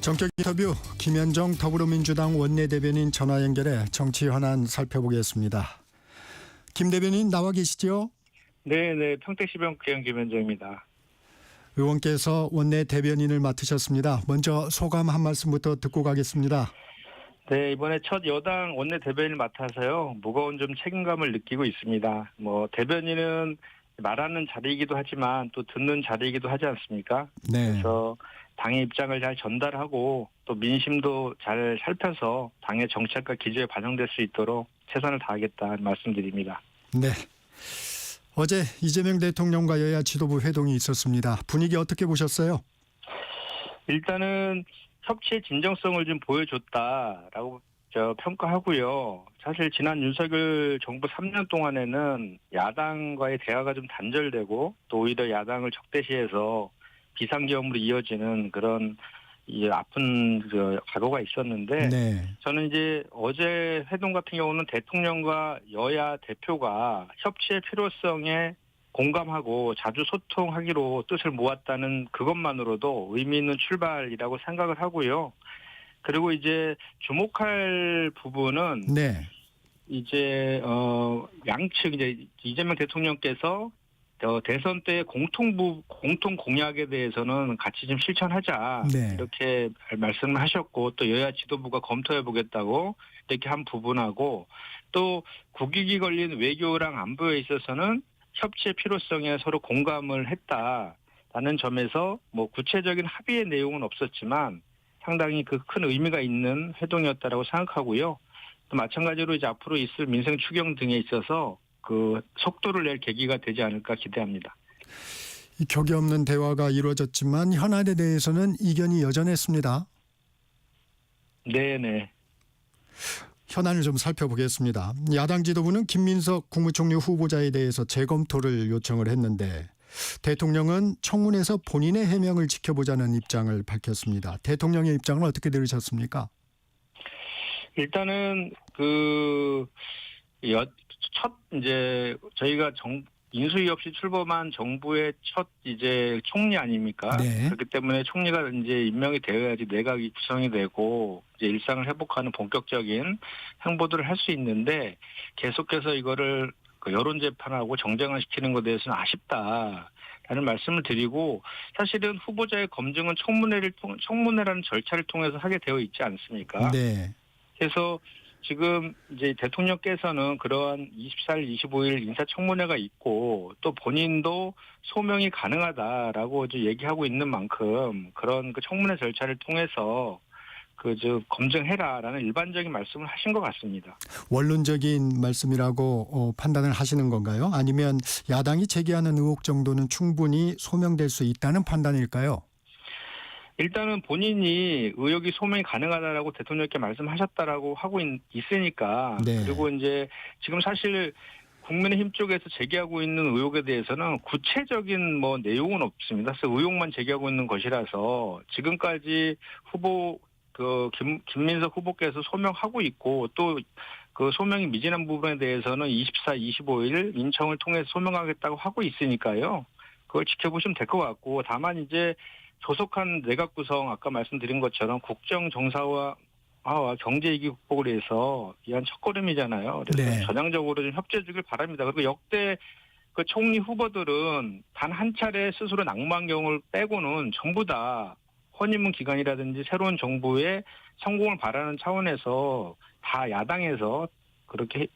정격 인터뷰 김현정 더불어민주당 원내대변인 전화 연결해 정치 현안 살펴보겠습니다. 김 대변인 나와 계시죠? 네, 평택시병구청 김현정입니다. 의원께서 원내대변인을 맡으셨습니다. 먼저 소감 한 말씀부터 듣고 가겠습니다. 네, 이번에 첫 여당 원내대변인을 맡아서요, 무거운 좀 책임감을 느끼고 있습니다. 대변인은 말하는 자리이기도 하지만 또 듣는 자리이기도 하지 않습니까? 네. 그래서 당의 입장을 잘 전달하고 또 민심도 잘 살펴서 당의 정책과 기조에 반영될 수 있도록 최선을 다하겠다는 말씀드립니다. 네. 어제 이재명 대통령과 여야 지도부 회동이 있었습니다. 분위기 어떻게 보셨어요? 일단은 협치의 진정성을 좀 보여줬다라고 평가하고요. 사실 지난 윤석열 정부 3년 동안에는 야당과의 대화가 좀 단절되고 또 오히려 야당을 적대시해서 비상계엄으로 이어지는 그런 아픈 과거가 있었는데, 네. 저는 이제 어제 회동 같은 경우는 대통령과 여야 대표가 협치의 필요성에 공감하고 자주 소통하기로 뜻을 모았다는 그것만으로도 의미 있는 출발이라고 생각을 하고요. 그리고 이제 주목할 부분은 네. 이제 양측 이제 이재명 대통령께서 대선 때 공통 공약에 대해서는 같이 좀 실천하자, 네. 이렇게 말씀을 하셨고, 또 여야 지도부가 검토해 보겠다고 이렇게 한 부분하고, 또 국익이 걸린 외교랑 안보에 있어서는 협치의 필요성에 서로 공감을 했다라는 점에서 구체적인 합의의 내용은 없었지만 상당히 그 큰 의미가 있는 회동이었다라고 생각하고요. 또 마찬가지로 이제 앞으로 있을 민생 추경 등에 있어서 그 속도를 낼 계기가 되지 않을까 기대합니다. 이 격이 없는 대화가 이루어졌지만 현안에 대해서는 이견이 여전했습니다. 네네. 현안을 좀 살펴보겠습니다. 야당 지도부는 김민석 국무총리 후보자에 대해서 재검토를 요청을 했는데 대통령은 청문회에서 본인의 해명을 지켜보자는 입장을 밝혔습니다. 대통령의 입장을 어떻게 들으셨습니까? 일단은 이제 저희가 인수위 없이 출범한 정부의 첫 이제 총리 아닙니까? 네. 그렇기 때문에 총리가 이제 임명이 되어야지 내각이 구성이 되고 이제 일상을 회복하는 본격적인 행보들을 할 수 있는데, 계속해서 이거를 여론 재판하고 정쟁을 시키는 것에 대해서는 아쉽다라는 말씀을 드리고, 사실은 후보자의 검증은 청문회라는 절차를 통해서 하게 되어 있지 않습니까? 네. 그래서 지금 이제 대통령께서는 그러한 24일, 25일 인사청문회가 있고 또 본인도 소명이 가능하다라고 얘기하고 있는 만큼 그런 청문회 절차를 통해서 검증해라라는 일반적인 말씀을 하신 것 같습니다. 원론적인 말씀이라고 판단을 하시는 건가요? 아니면 야당이 제기하는 의혹 정도는 충분히 소명될 수 있다는 판단일까요? 일단은 본인이 의혹이 소명이 가능하다라고 대통령께 말씀하셨다라고 하고 있으니까. 네. 그리고 이제 지금 사실 국민의힘 쪽에서 제기하고 있는 의혹에 대해서는 구체적인 내용은 없습니다. 그래서 의혹만 제기하고 있는 것이라서 지금까지 김민석 후보께서 소명하고 있고, 또 그 소명이 미진한 부분에 대해서는 24, 25일 인청을 통해서 소명하겠다고 하고 있으니까요. 그걸 지켜보시면 될 것 같고, 다만 이제 조속한 내각 구성, 아까 말씀드린 것처럼 국정 정상화와 경제 위기 극복을 위해서 위한 첫걸음이잖아요. 그래서 네. 전향적으로 좀 협조해 주길 바랍니다. 그리고 역대 총리 후보들은 단 한 차례 스스로 낙마한 경우를 빼고는 전부 다 허니문 기간이라든지 새로운 정부의 성공을 바라는 차원에서 다 야당에서 그렇게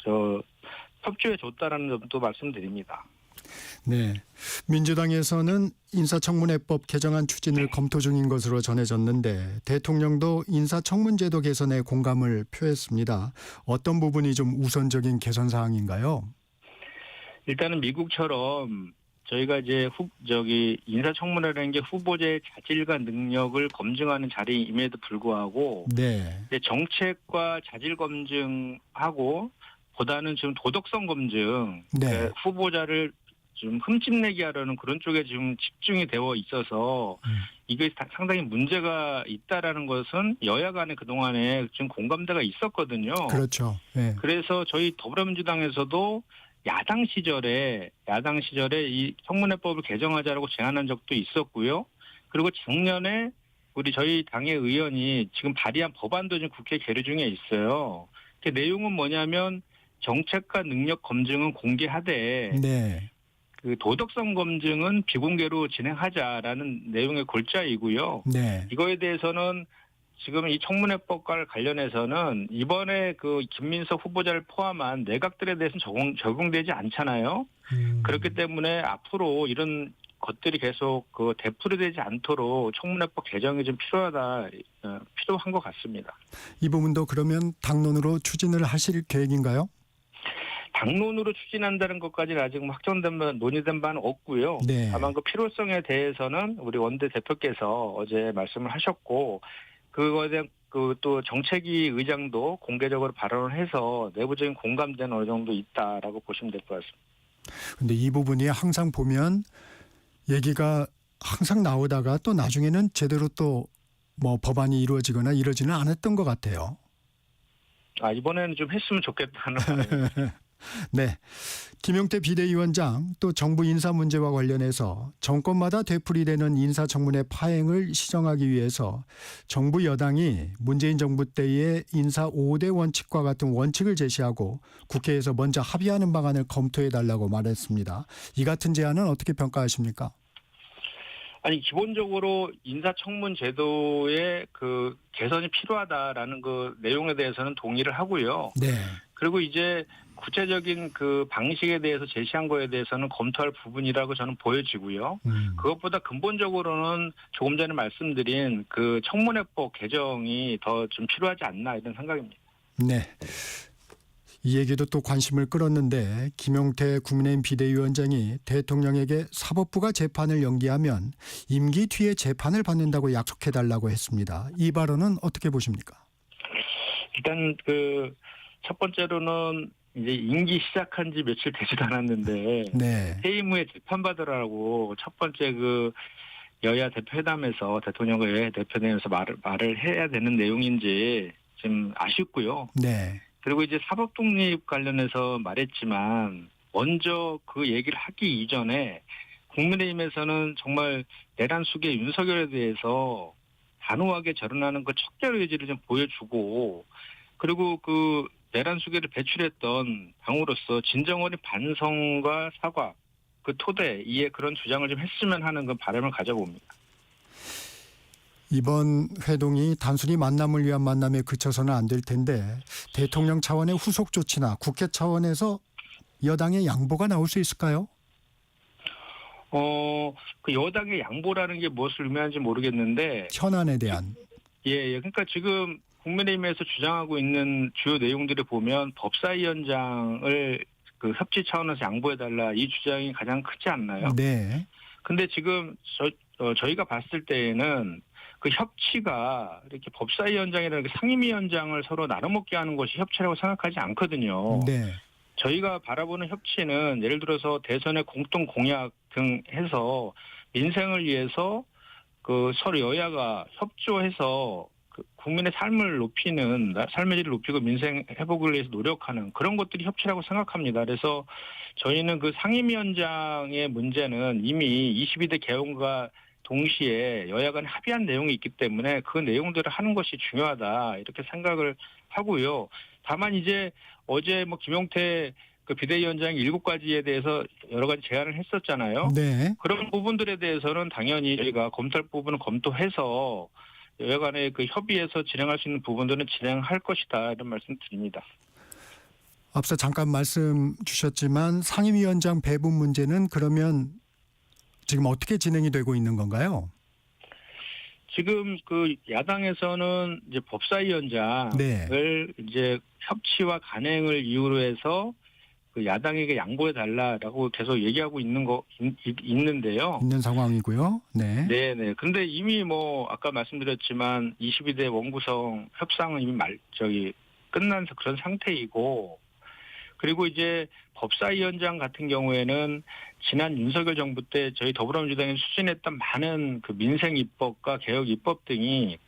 협조해 줬다라는 점도 말씀드립니다. 네. 민주당에서는 인사청문회법 개정안 추진을 검토 중인 것으로 전해졌는데 대통령도 인사청문제도 개선에 공감을 표했습니다. 어떤 부분이 좀 우선적인 개선 사항인가요? 일단은 미국처럼 저희가 이제 인사청문회라는 게 후보자의 자질과 능력을 검증하는 자리임에도 불구하고 네. 정책과 자질 검증하고 보다는 지금 도덕성 검증, 네. 후보자를 좀 흠집내게 하려는 그런 쪽에 지금 집중이 되어 있어서 이게 상당히 문제가 있다라는 것은 여야 간에 그동안에 좀 공감대가 있었거든요. 그렇죠. 네. 그래서 저희 더불어민주당에서도 야당 시절에 이 청문회법을 개정하자라고 제안한 적도 있었고요. 그리고 작년에 저희 당의 의원이 지금 발의한 법안도 지금 국회 계류 중에 있어요. 그 내용은 뭐냐면 정책과 능력 검증은 공개하되 네. 그 도덕성 검증은 비공개로 진행하자라는 내용의 골자이고요. 네. 이거에 대해서는 지금 이 청문회법과 관련해서는 이번에 그 김민석 후보자를 포함한 내각들에 대해서는 적용되지 않잖아요. 그렇기 때문에 앞으로 이런 것들이 계속 그 되풀이되지 않도록 청문회법 개정이 좀 필요한 것 같습니다. 이 부분도 그러면 당론으로 추진을 하실 계획인가요? 당론으로 추진한다는 것까지는 아직 논의된 바는 없고요. 네. 다만 그 필요성에 대해서는 우리 원내 대표께서 어제 말씀을 하셨고 그거에 대한 그 또 정책위 의장도 공개적으로 발언을 해서 내부적인 공감대는 어느 정도 있다라고 보시면 될 것 같습니다. 근데 이 부분이 항상 보면 얘기가 항상 나오다가 또 나중에는 제대로 또 뭐 법안이 이루어지거나 이러지는 않았던 것 같아요. 이번에는 좀 했으면 좋겠다는 바람이 네. 김용태 비대위원장 또 정부 인사 문제와 관련해서 정권마다 되풀이되는 인사청문회 파행을 시정하기 위해서 정부 여당이 문재인 정부 때의 인사 5대 원칙과 같은 원칙을 제시하고 국회에서 먼저 합의하는 방안을 검토해달라고 말했습니다. 이 같은 제안은 어떻게 평가하십니까? 기본적으로 인사청문 제도의 그 개선이 필요하다라는 그 내용에 대해서는 동의를 하고요. 네. 그리고 이제 구체적인 그 방식에 대해서 제시한 거에 대해서는 검토할 부분이라고 저는 보여지고요. 그것보다 근본적으로는 조금 전에 말씀드린 그 청문회법 개정이 더 좀 필요하지 않나 이런 생각입니다. 네. 이 얘기도 또 관심을 끌었는데 김용태 국민의힘 비대위원장이 대통령에게 사법부가 재판을 연기하면 임기 뒤에 재판을 받는다고 약속해달라고 했습니다. 이 발언은 어떻게 보십니까? 일단 그 첫 번째로는 이제 임기 시작한 지 며칠 되지도 않았는데 네. 해임 후에 재판받으라고 첫 번째 그 여야 대표회담에서 대통령과 여야 대표회담에서 말을 해야 되는 내용인지 좀 아쉽고요. 네. 그리고 이제 사법 독립 관련해서 말했지만 먼저 그 얘기를 하기 이전에 국민의힘에서는 정말 내란 수계 윤석열에 대해서 단호하게 절연하는 그 척결 의지를 좀 보여주고 그리고 그 내란 수계를 배출했던 당으로서 진정 어린 반성과 사과 그 토대 이에 그런 주장을 좀 했으면 하는 그 바람을 가져봅니다. 이번 회동이 단순히 만남을 위한 만남에 그쳐서는 안 될 텐데 대통령 차원의 후속 조치나 국회 차원에서 여당의 양보가 나올 수 있을까요? 그 여당의 양보라는 게 무엇을 의미하는지 모르겠는데 현안에 대한. 예. 그러니까 지금 국민의힘에서 주장하고 있는 주요 내용들을 보면 법사위원장을 그 협치 차원에서 양보해달라 이 주장이 가장 크지 않나요? 네. 근데 지금 저희가 봤을 때에는 그 협치가 이렇게 법사위원장이라는 그 상임위원장을 서로 나눠먹게 하는 것이 협치라고 생각하지 않거든요. 네. 저희가 바라보는 협치는 예를 들어서 대선의 공동 공약 등 해서 민생을 위해서 그 서로 여야가 협조해서 그 국민의 삶의 질을 높이고 민생 회복을 위해서 노력하는 그런 것들이 협치라고 생각합니다. 그래서 저희는 그 상임위원장의 문제는 이미 22대 개헌과 동시에 여야 간에 합의한 내용이 있기 때문에 그 내용들을 하는 것이 중요하다 이렇게 생각을 하고요. 다만 이제 어제 김용태 그 비대위원장이 7가지에 대해서 여러 가지 제안을 했었잖아요. 네. 그런 부분들에 대해서는 당연히 저희가 검토할 부분은 검토해서 여야 간의 그 협의에서 진행할 수 있는 부분들은 진행할 것이다 이런 말씀 드립니다. 앞서 잠깐 말씀 주셨지만 상임위원장 배분 문제는 그러면 지금 어떻게 진행이 되고 있는 건가요? 지금 그 야당에서는 이제 법사위원장을 네. 이제 협치와 간행을 이유로 해서 그 야당에게 양보해 달라라고 계속 얘기하고 있는데요. 있는 상황이고요. 네. 네네. 근데 이미 아까 말씀드렸지만 22대 원구성 협상은 이미 끝난 그런 상태이고 그리고 이제 법사위원장 같은 경우에는 지난 윤석열 정부 때 저희 더불어민주당이 추진했던 많은 그 민생 입법과 개혁 입법 등이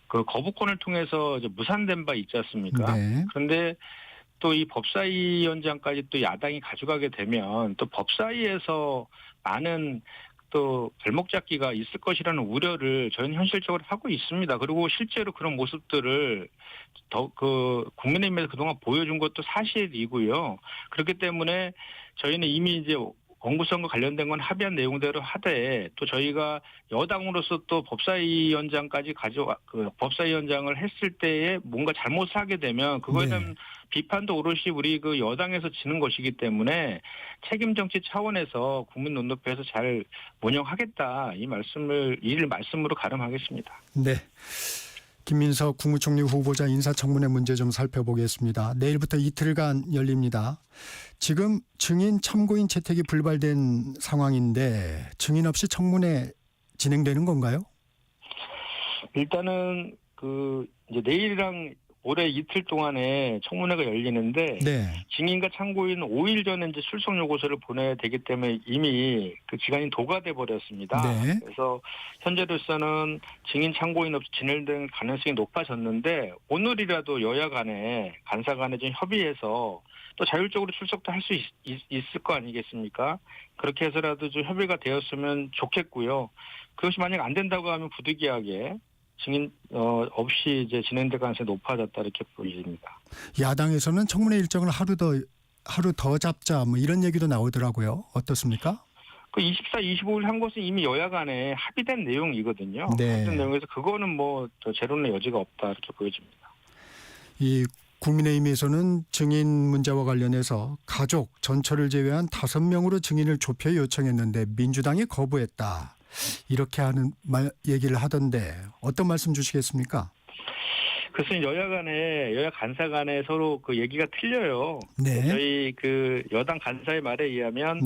그 거부권을 통해서 이제 무산된 바 있지 않습니까? 네. 그런데 또 이 법사위원장까지 또 야당이 가져가게 되면 또 법사위에서 많은 또 발목 잡기가 있을 것이라는 우려를 저희는 현실적으로 하고 있습니다. 그리고 실제로 그런 모습들을 국민의힘에서 그동안 보여준 것도 사실이고요. 그렇기 때문에 저희는 이미 이제 공구선거 관련된 건 합의한 내용대로 하되 또 저희가 여당으로서 또 법사위원장까지 법사위원장을 했을 때에 뭔가 잘못을 하게 되면 그거에 대한 비판도 오롯이 우리 그 여당에서 지는 것이기 때문에 책임 정치 차원에서 국민 눈높이에서 잘 운영하겠다 이 말씀으로 가름하겠습니다. 네. 김민석 국무총리 후보자 인사청문회 문제 좀 살펴보겠습니다. 내일부터 이틀간 열립니다. 지금 증인 참고인 채택이 불발된 상황인데 증인 없이 청문회 진행되는 건가요? 일단은 이제 내일이랑 올해 이틀 동안에 청문회가 열리는데 증인과 참고인 5일 전에 이제 출석 요구서를 보내야 되기 때문에 이미 그 기간이 도과돼 버렸습니다. 그래서 현재로서는 증인 참고인 없이 진행될 가능성이 높아졌는데 오늘이라도 여야 간에 간사 간에 좀 협의해서 또 자율적으로 출석도 할 수 있을 거 아니겠습니까? 그렇게 해서라도 좀 협의가 되었으면 좋겠고요. 그것이 만약 안 된다고 하면 부득이하게 증인 없이 이제 진행될 가능성이 높아졌다 이렇게 보입니다. 야당에서는 청문회 일정을 하루 더 잡자 뭐 이런 얘기도 나오더라고요. 어떻습니까? 그 24, 25일 한 것은 이미 여야 간에 합의된 내용이거든요. 합의된 내용에서 그거는 뭐 재론의 여지가 없다 이렇게 보여집니다. 이 국민의힘에서는 증인 문제와 관련해서 가족 전처를 제외한 5명으로 증인을 좁혀 요청했는데 민주당이 거부했다. 이렇게 얘기를 하던데 어떤 말씀 주시겠습니까? 그것은 여야 간사 간에 서로 그 얘기가 틀려요. 저희 그 여당 간사의 말에 의하면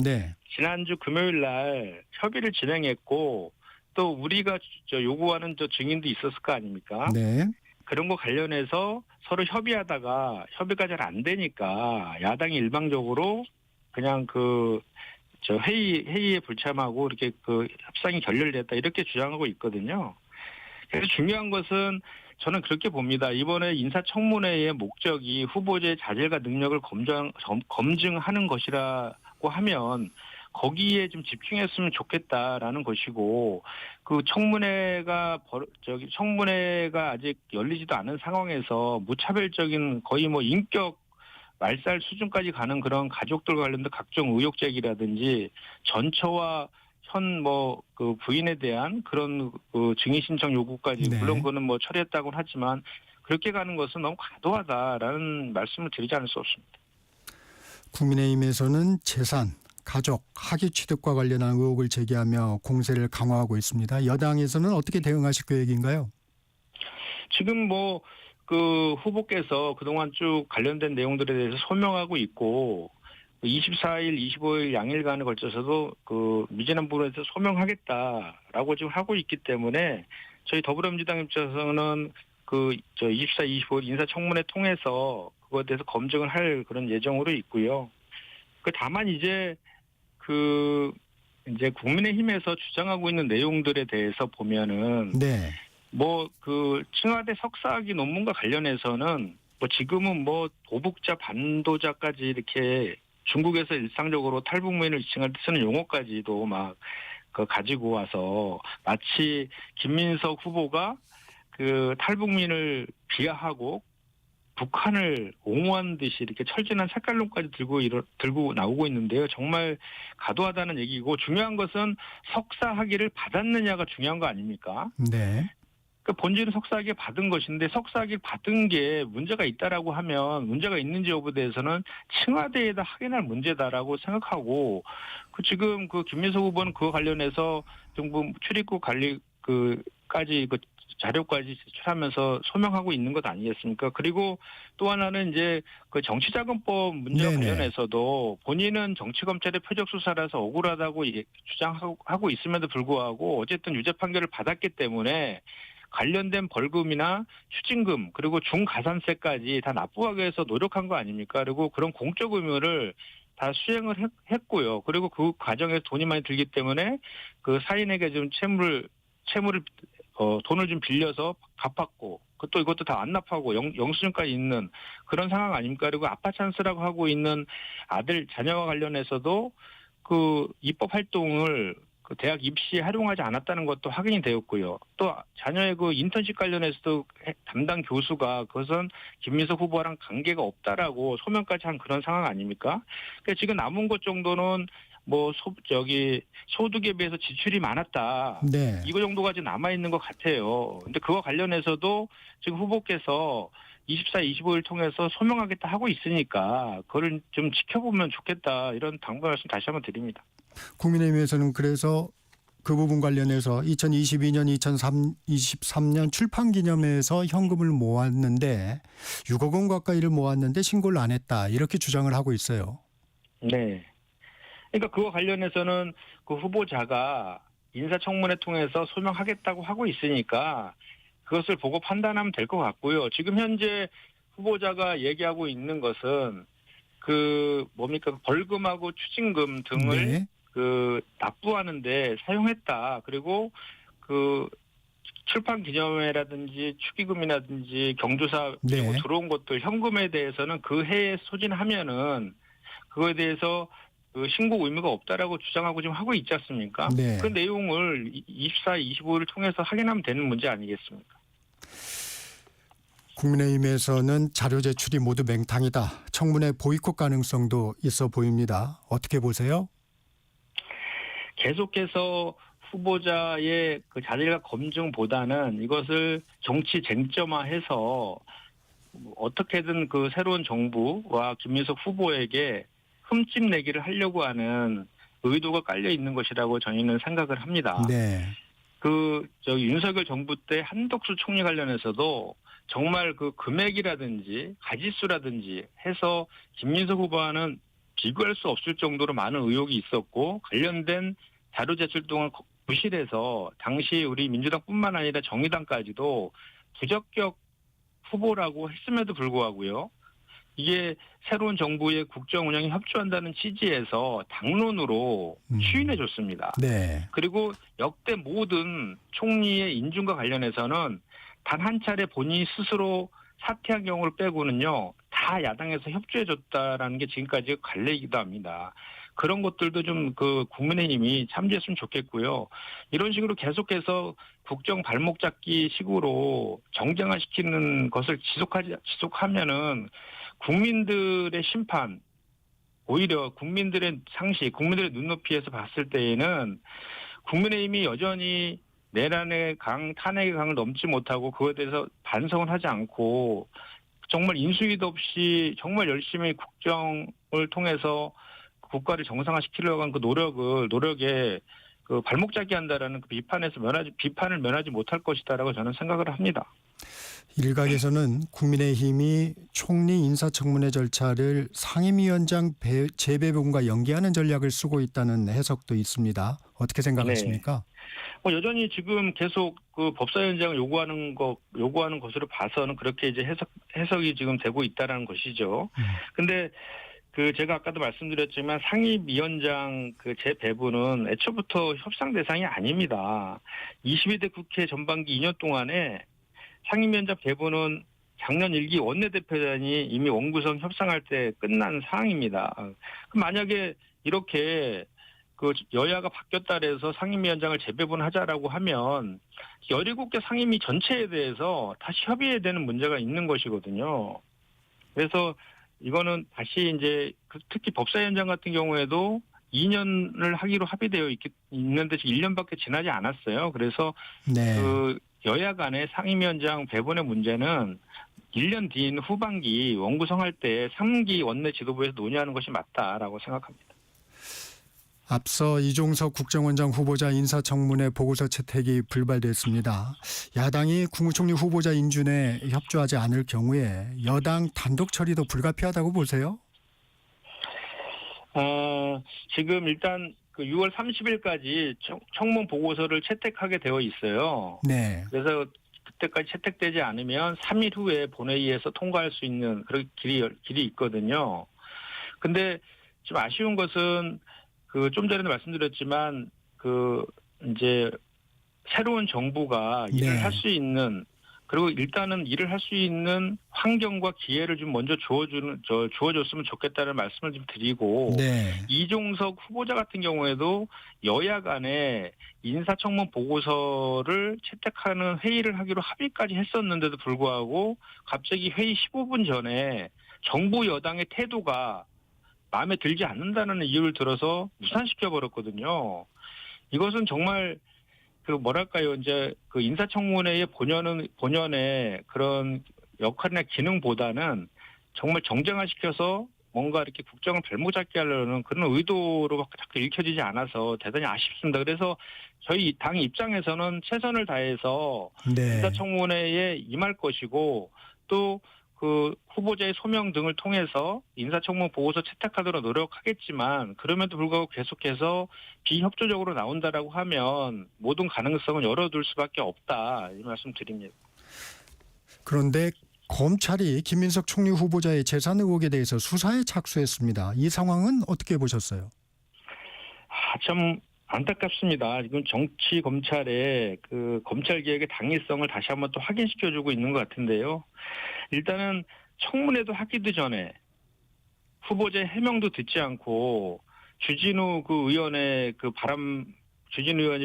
지난주 금요일 날 협의를 진행했고 또 우리가 요구하는 증인도 있었을 거 아닙니까? 그런 거 관련해서 서로 협의하다가 협의가 잘 안 되니까 야당이 일방적으로 그냥 회의에 불참하고 이렇게 협상이 결렬됐다 이렇게 주장하고 있거든요. 그래서 중요한 것은 저는 그렇게 봅니다. 이번에 인사청문회의 목적이 후보자의 자질과 능력을 검증하는 것이라고 하면 거기에 좀 집중했으면 좋겠다라는 것이고 그 청문회가 아직 열리지도 않은 상황에서 무차별적인 거의 뭐 인격 말살 수준까지 가는 그런 가족들 관련된 각종 의혹 제기라든지 전처와 현 부인에 대한 그런 증인 신청 요구까지 물론 그거는 뭐 처리했다고는 하지만 그렇게 가는 것은 너무 과도하다라는 말씀을 드리지 않을 수 없습니다. 국민의힘에서는 재산, 가족, 학위 취득과 관련한 의혹을 제기하며 공세를 강화하고 있습니다. 여당에서는 어떻게 대응하실 계획인가요? 지금 후보께서 그동안 쭉 관련된 내용들에 대해서 소명하고 있고 24일, 25일 양일간에 걸쳐서도 미진한 부분에서 소명하겠다라고 지금 하고 있기 때문에 저희 더불어민주당 입장에서는 24, 25일 인사청문회 통해서 그거에 대해서 검증을 할 그런 예정으로 있고요. 다만 이제 국민의힘에서 주장하고 있는 내용들에 대해서 보면은 청와대 석사학위 논문과 관련해서는 지금은 도북자, 반도자까지 이렇게 중국에서 일상적으로 탈북민을 지칭할 때 쓰는 용어까지도 가지고 와서 마치 김민석 후보가 탈북민을 비하하고 북한을 옹호하는 듯이 이렇게 철진한 색깔론까지 들고 나오고 있는데요. 정말 과도하다는 얘기고 중요한 것은 석사 학위를 받았느냐가 중요한 거 아닙니까? 본질은 석사학위 받은 것인데 석사학위 받은 게 문제가 있다라고 하면 문제가 있는지 여부에 대해서는 청와대에다 확인할 문제다라고 생각하고 지금 김민석 후보는 그거 관련해서 정부 출입국 관리까지 자료까지 제출하면서 소명하고 있는 것 아니겠습니까? 그리고 또 하나는 이제 정치자금법 문제와 관련해서도 본인은 정치검찰의 표적 수사라서 억울하다고 주장하고 있음에도 불구하고 어쨌든 유죄 판결을 받았기 때문에 관련된 벌금이나 추징금 그리고 중가산세까지 다 납부하기 위해서 노력한 거 아닙니까? 그리고 그런 공적 의무를 다 수행을 했고요. 그리고 그 과정에서 돈이 많이 들기 때문에 사인에게 좀 돈을 좀 빌려서 갚았고 또 이것도 다 안 납하고 영수증까지 있는 그런 상황 아닙니까? 그리고 아빠 찬스라고 하고 있는 자녀와 관련해서도 입법 활동을 그 대학 입시에 활용하지 않았다는 것도 확인이 되었고요. 또 자녀의 그 인턴십 관련해서도 담당 교수가 그것은 김민석 후보랑 관계가 없다라고 소명까지 한 그런 상황 아닙니까? 그러니까 지금 남은 것 정도는 뭐 소득에 비해서 지출이 많았다. 네. 이거 정도가 지금 남아 있는 것 같아요. 근데 그와 관련해서도 지금 후보께서 24, 25일 통해서 소명하겠다 하고 있으니까 그걸 좀 지켜보면 좋겠다 이런 당부 말씀 다시 한번 드립니다. 국민의힘에서는 그래서 그 부분 관련해서 2022년, 2023년 출판 기념회에서 현금을 모았는데 6억 원 가까이를 모았는데 신고를 안 했다. 이렇게 주장을 하고 있어요. 네. 그러니까 그와 관련해서는 그 후보자가 인사청문회 통해서 소명하겠다고 하고 있으니까 그것을 보고 판단하면 될 것 같고요. 지금 현재 후보자가 얘기하고 있는 것은 벌금하고 추징금 등을 네. 납부하는데 사용했다. 그리고 출판 기념회라든지 축의금이라든지 경조사 그리고 네. 들어온 것들 현금에 대해서는 그 해에 소진하면은 그거에 대해서 신고 의무가 없다라고 주장하고 지금 하고 있지 않습니까? 네. 그 내용을 24, 25를 통해서 확인하면 되는 문제 아니겠습니까? 국민의힘에서는 자료 제출이 모두 맹탕이다. 청문회 보이콧 가능성도 있어 보입니다. 어떻게 보세요? 계속해서 후보자의 그 자질과 검증보다는 이것을 정치 쟁점화해서 어떻게든 그 새로운 정부와 김민석 후보에게 흠집 내기를 하려고 하는 의도가 깔려 있는 것이라고 저희는 생각을 합니다. 네. 윤석열 정부 때 한덕수 총리 관련해서도 정말 그 금액이라든지 가지수라든지 해서 김민석 후보와는 비교할 수 없을 정도로 많은 의혹이 있었고 관련된 자료 제출 동안 부실해서 당시 우리 민주당뿐만 아니라 정의당까지도 부적격 후보라고 했음에도 불구하고요. 이게 새로운 정부의 국정 운영에 협조한다는 취지에서 당론으로 추인해 줬습니다. 네. 그리고 역대 모든 총리의 인준과 관련해서는 단 한 차례 본인이 스스로 사퇴한 경우를 빼고는요. 다 야당에서 협조해 줬다라는 게 지금까지 관례이기도 합니다. 그런 것들도 좀 국민의힘이 참조했으면 좋겠고요. 이런 식으로 계속해서 국정 발목 잡기 식으로 정쟁화시키는 것을 지속하면은 국민들의 심판, 오히려 국민들의 상식, 국민들의 눈높이에서 봤을 때에는 국민의힘이 여전히 내란의 강, 탄핵의 강을 넘지 못하고 그거에 대해서 반성을 하지 않고 정말 인수위도 없이 정말 열심히 국정을 통해서 국가를 정상화시키려고 한 그 노력에 발목 잡기 한다라는 비판을 면하지 못할 것이다라고 저는 생각을 합니다. 일각에서는 국민의힘이 총리 인사청문회 절차를 상임위원장 재배분과 연계하는 전략을 쓰고 있다는 해석도 있습니다. 어떻게 생각하십니까? 여전히 지금 계속 법사위원장을 요구하는 것으로 봐서는 그렇게 이제 해석이 지금 되고 있다라는 것이죠. 근데 제가 아까도 말씀드렸지만 상임위원장 재배분은 애초부터 협상 대상이 아닙니다. 22대 국회 전반기 2년 동안에 상임위원장 배분은 작년 1기 원내대표단이 이미 원구성 협상할 때 끝난 사항입니다. 만약에 이렇게 여야가 바뀌었다 그래서 상임위원장을 재배분하자라고 하면 17개 상임위 전체에 대해서 다시 협의해야 되는 문제가 있는 것이거든요. 그래서 이거는 다시 이제 특히 법사위원장 같은 경우에도 2년을 하기로 합의되어 있는데 1년밖에 지나지 않았어요. 그래서 네. 여야 간의 상임위원장 배분의 문제는 1년 뒤인 후반기 원구성할 때 3기 원내 지도부에서 논의하는 것이 맞다라고 생각합니다. 앞서 이종석 국정원장 후보자 인사청문회 보고서 채택이 불발됐습니다. 야당이 국무총리 후보자 인준에 협조하지 않을 경우에 여당 단독 처리도 불가피하다고 보세요? 지금 일단 6월 30일까지 청문 보고서를 채택하게 되어 있어요. 네. 그래서 그때까지 채택되지 않으면 3일 후에 본회의에서 통과할 수 있는 그런 길이 있거든요. 근데 좀 아쉬운 것은 좀 전에도 말씀드렸지만 이제 새로운 정부가 일을 네. 할 수 있는 그리고 일단은 일을 할 수 있는 환경과 기회를 좀 먼저 주어줬으면 좋겠다는 말씀을 좀 드리고 네. 이종석 후보자 같은 경우에도 여야 간에 인사청문 보고서를 채택하는 회의를 하기로 합의까지 했었는데도 불구하고 갑자기 회의 15분 전에 정부 여당의 태도가 마음에 들지 않는다는 이유를 들어서 무산시켜 버렸거든요. 이것은 정말 이제 그 인사청문회의 본연의 그런 역할이나 기능보다는 정말 정쟁화시켜서 뭔가 이렇게 국정을 발목 잡게 하려는 그런 의도로 자꾸 읽혀지지 않아서 대단히 아쉽습니다. 그래서 저희 당 입장에서는 최선을 다해서 네. 인사청문회에 임할 것이고 또 그 후보자의 소명 등을 통해서 인사청문 보고서 채택하도록 노력하겠지만 그럼에도 불구하고 계속해서 비협조적으로 나온다라고 하면 모든 가능성은 열어둘 수밖에 없다 이 말씀 드립니다. 그런데 검찰이 김민석 총리 후보자의 재산 의혹에 대해서 수사에 착수했습니다. 이 상황은 어떻게 보셨어요? 참 안타깝습니다. 지금 정치 검찰의 그 검찰 개혁의 당위성을 다시 한번 또 확인시켜주고 있는 것 같은데요. 일단은 청문회도 하기도 전에 후보자의 해명도 듣지 않고 주진우 의원이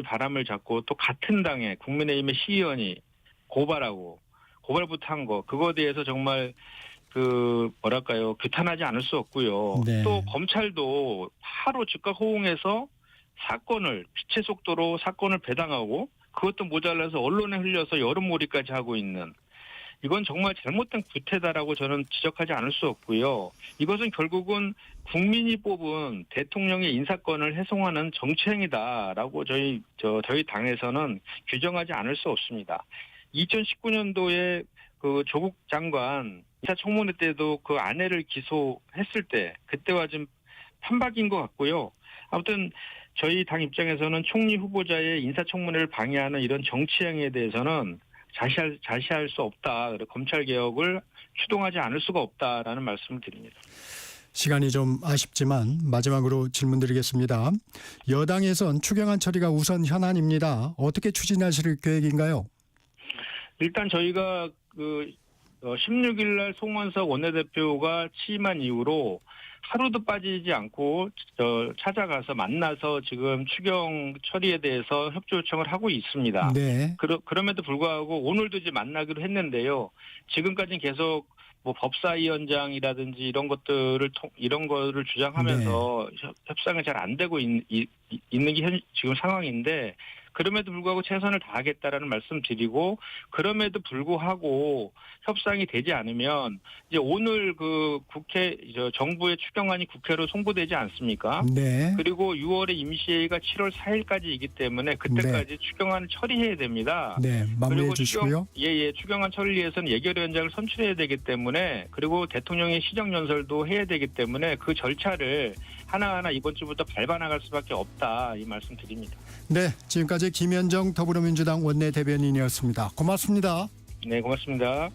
바람을 잡고 또 같은 당의 국민의힘의 시의원이 고발부터 한 거, 그거에 대해서 정말 규탄하지 않을 수 없고요. 네. 또 검찰도 바로 즉각 호응해서 빛의 속도로 사건을 배당하고 그것도 모자라서 언론에 흘려서 여론몰이까지 하고 있는 이건 정말 잘못된 구태다라고 저는 지적하지 않을 수 없고요. 이것은 결국은 국민이 뽑은 대통령의 인사권을 훼손하는 정치행위다라고 저희 당에서는 규정하지 않을 수 없습니다. 2019년도에 그 조국 장관 인사청문회 때도 그 아내를 기소했을 때 그때와 좀 판박인 것 같고요. 아무튼 저희 당 입장에서는 총리 후보자의 인사청문회를 방해하는 이런 정치행위에 대해서는 자시할 수 없다. 검찰 개혁을 추동하지 않을 수가 없다라는 말씀을 드립니다. 시간이 좀 아쉽지만 마지막으로 질문드리겠습니다. 여당에선 추경안 처리가 우선 현안입니다. 어떻게 추진하실 계획인가요? 일단 저희가 16일 날 송원석 원내대표가 취임한 이후로 하루도 빠지지 않고 찾아가서 만나서 지금 추경 처리에 대해서 협조 요청을 하고 있습니다. 네. 그럼에도 불구하고 오늘도 이제 만나기로 했는데요. 지금까지는 계속 법사위원장이라든지 이런 거를 주장하면서 협상이 잘 안 되고 있는 게 지금 상황인데 그럼에도 불구하고 최선을 다하겠다라는 말씀드리고 그럼에도 불구하고 협상이 되지 않으면 이제 오늘 정부의 추경안이 국회로 송부되지 않습니까? 네. 그리고 6월에 임시회의가 7월 4일까지이기 때문에 그때까지 추경안을 처리해야 됩니다. 네, 마무리해 주시고요. 추경안 처리를 위해서는 예결위원장을 선출해야 되기 때문에 그리고 대통령의 시정연설도 해야 되기 때문에 그 절차를 하나하나 이번 주부터 밟아나갈 수밖에 없다 이 말씀 드립니다. 네, 지금까지 김현정 더불어민주당 원내대변인이었습니다. 고맙습니다. 네, 고맙습니다.